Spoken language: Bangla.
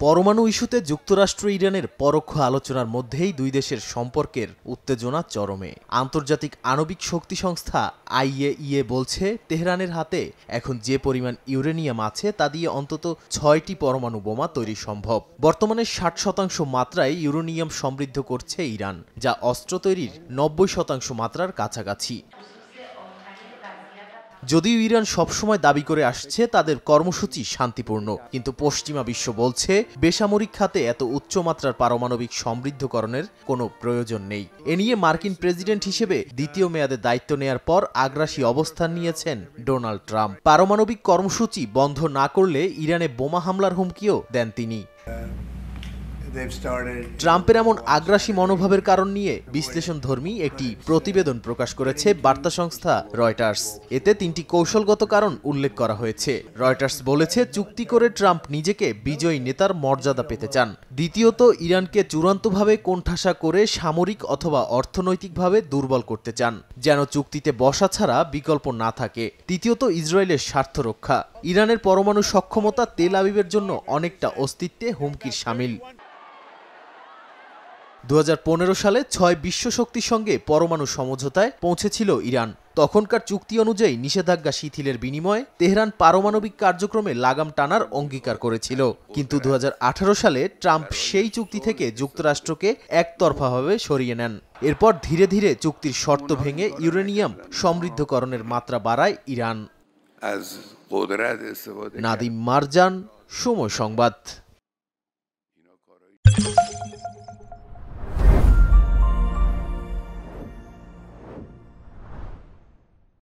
পরমাণু ইস্যুতে যুক্তরাষ্ট্র ইরানের পরোক্ষ আলোচনার মধ্যেই দুই দেশের সম্পর্কের উত্তেজনা চরমে। আন্তর্জাতিক আণবিক শক্তি সংস্থা আইএইএ বলছে, তেহরানের হাতে এখন যে পরিমাণ ইউরেনিয়াম আছে তা দিয়ে অন্তত ৬টি পরমাণু বোমা তৈরি সম্ভব। বর্তমানে ৬০% মাত্রায় ইউরেনিয়াম সমৃদ্ধ করছে ইরান, যা অস্ত্র তৈরির ৯০% মাত্রার কাছাকাছি। যদিও ইরান সবসময় দাবি করে আসছে তাদের কর্মসূচি শান্তিপূর্ণ, কিন্তু পশ্চিমা বিশ্ব বলছে বেসামরিক খাতে এত উচ্চমাত্রার পারমাণবিক সমৃদ্ধকরণের কোনো প্রয়োজন নেই। এ নিয়ে মার্কিন প্রেসিডেন্ট হিসেবে দ্বিতীয় মেয়াদে দায়িত্ব নেয়ার পর আগ্রাসী অবস্থান নিয়েছেন ডোনাল্ড ট্রাম্প। পারমাণবিক কর্মসূচি বন্ধ না করলে ইরানে বোমা হামলার হুমকিও দেন তিনি। ট্রাম্পের এমন আগ্রাসী মনোভাবের কারণ নিয়ে বিশ্লেষণধর্মী একটি প্রতিবেদন প্রকাশ করেছে বার্তা সংস্থা রয়টার্স। এতে ৩টি কৌশলগত কারণ উল্লেখ করা হয়েছে। রয়টার্স বলেছে, চুক্তি করে ট্রাম্প নিজেকে বিজয়ী নেতার মর্যাদা পেতে চান। দ্বিতীয়ত, ইরানকে চূড়ান্তভাবে কোণঠাসা করে সামরিক অথবা অর্থনৈতিকভাবে দুর্বল করতে চান, যেন চুক্তিতে বসা ছাড়া বিকল্প না থাকে। তৃতীয়ত, ইসরায়েলের স্বার্থ রক্ষা। ইরানের পরমাণু সক্ষমতা তেল আবিবের জন্য অনেকটা অস্তিত্বে হুমকির শামিল। ২০১৫ সালে ৬ বিশ্বশক্তির সঙ্গে পরমাণু সমঝোতায় পৌঁছেছিল ইরান। তখনকার চুক্তি অনুযায়ী নিষেধাজ্ঞা শিথিলের বিনিময়ে তেহরান পারমাণবিক কার্যক্রমে লাগাম টানার অঙ্গীকার করেছিল। কিন্তু ২০১৮ সালে ট্রাম্প সেই চুক্তি থেকে যুক্তরাষ্ট্রকে একতরফাভাবে সরিয়ে নেন। এরপর ধীরে ধীরে চুক্তির শর্ত ভেঙে ইউরেনিয়াম সমৃদ্ধকরণের মাত্রা বাড়ায় ইরান। নাদিম মারজান, সময় সংবাদ।